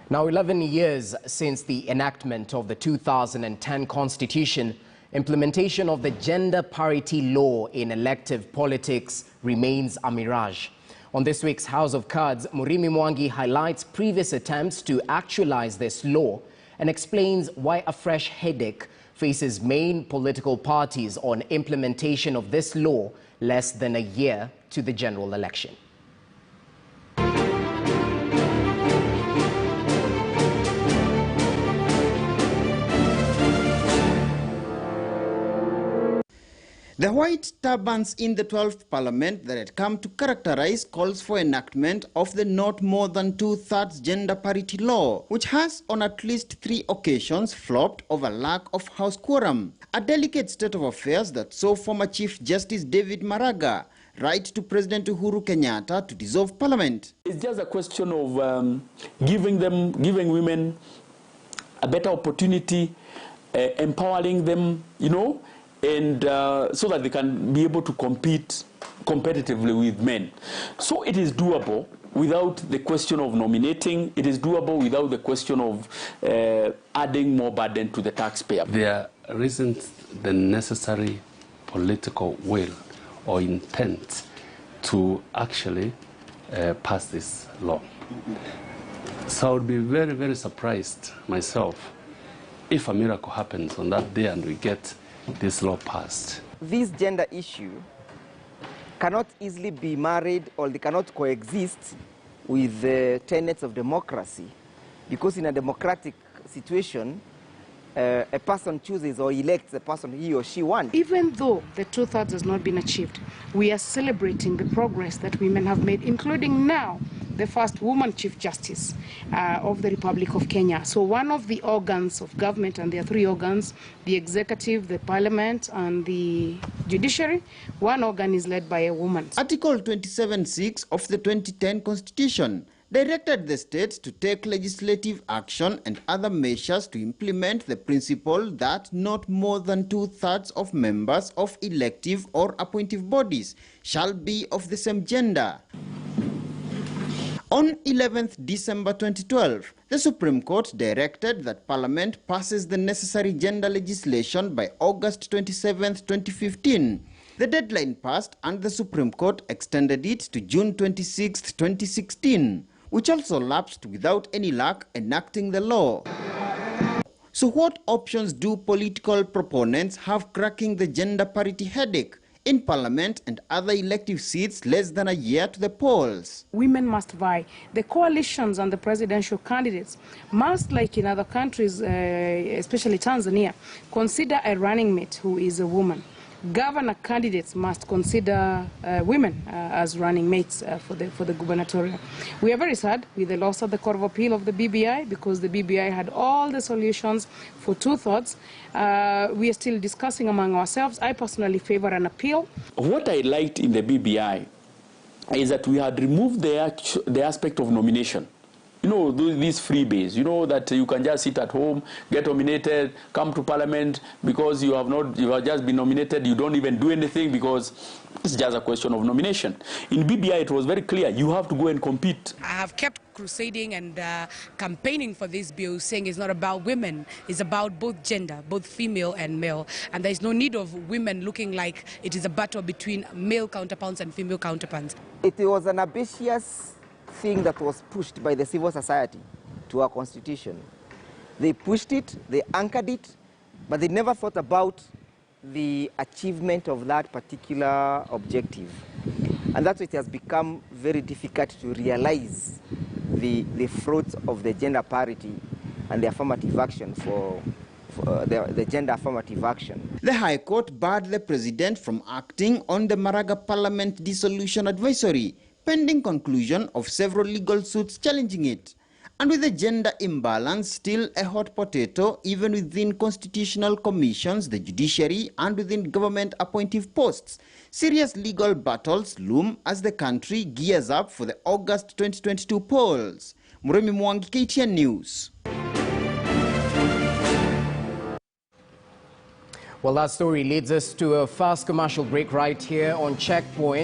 Now, 11 years since the enactment of the 2010 Constitution, implementation of the gender parity law in elective politics remains a mirage. On this week's House of Cards, Murimi Mwangi highlights previous attempts to actualize this law and explains why a fresh headache faces main political parties on implementation of this law less than a year to the general election. The white turbans in the 12th Parliament that had come to characterize calls for enactment of the not more than 2/3 gender parity law, which has on at least 3 occasions flopped over lack of House quorum. A delicate state of affairs that saw former Chief Justice David Maraga write to President Uhuru Kenyatta to dissolve Parliament. It's just a question of giving women a better opportunity, empowering them, and so that they can be able to compete competitively with men. So it is doable without the question of nominating. It is doable without the question of adding more burden to the taxpayer. There isn't the necessary political will or intent to actually pass this law. So I would be very, very surprised myself if a miracle happens on that day and we get this law passed. This gender issue cannot easily be married, or they cannot coexist with the tenets of democracy, because in a democratic situation, a person chooses or elects the person he or she wants. Even though the 2/3 has not been achieved, we are celebrating the progress that women have made, including now the first woman Chief Justice of the Republic of Kenya. So one of the organs of government, and there are 3 organs, the executive, the parliament, and the judiciary, one organ is led by a woman. Article 27(6) of the 2010 Constitution directed the states to take legislative action and other measures to implement the principle that not more than 2/3 of members of elective or appointive bodies shall be of the same gender. On 11th December 2012, the Supreme Court directed that Parliament passes the necessary gender legislation by August 27, 2015. The deadline passed and the Supreme Court extended it to June 26, 2016, which also lapsed without any luck enacting the law. So what options do political proponents have cracking the gender parity headache in Parliament and other elective seats less than a year to the polls? Women must vie. The coalitions and the presidential candidates must, like in other countries, especially Tanzania, consider a running mate who is a woman. Governor candidates must consider women as running mates for the gubernatorial. We are very sad with the loss of the Court of Appeal of the BBI, because the BBI had all the solutions for 2/3. We are still discussing among ourselves. I personally favor an appeal. What I liked in the BBI is that we had removed the aspect of nomination. These freebies, that you can just sit at home, get nominated, come to Parliament because you have just been nominated, you don't even do anything because it's just a question of nomination. In BBI, it was very clear, you have to go and compete. I have kept crusading and campaigning for this bill, saying it's not about women, it's about both gender, both female and male, and there's no need of women looking like it is a battle between male counterparts and female counterparts. It was an ambitious thing that was pushed by the civil society to our constitution. They pushed it, they anchored it, but they never thought about the achievement of that particular objective. And that's why it has become very difficult to realize the fruits of the gender parity and the affirmative action for the gender affirmative action. The High Court barred the President from acting on the Maraga Parliament dissolution advisory, pending conclusion of several legal suits challenging it. And with the gender imbalance still a hot potato even within constitutional commissions, the judiciary, and within government appointive posts, serious legal battles loom as the country gears up for the August 2022 polls. Murimi Mwangi, KTN News. Well, that story leads us to a fast commercial break right here on Checkpoint.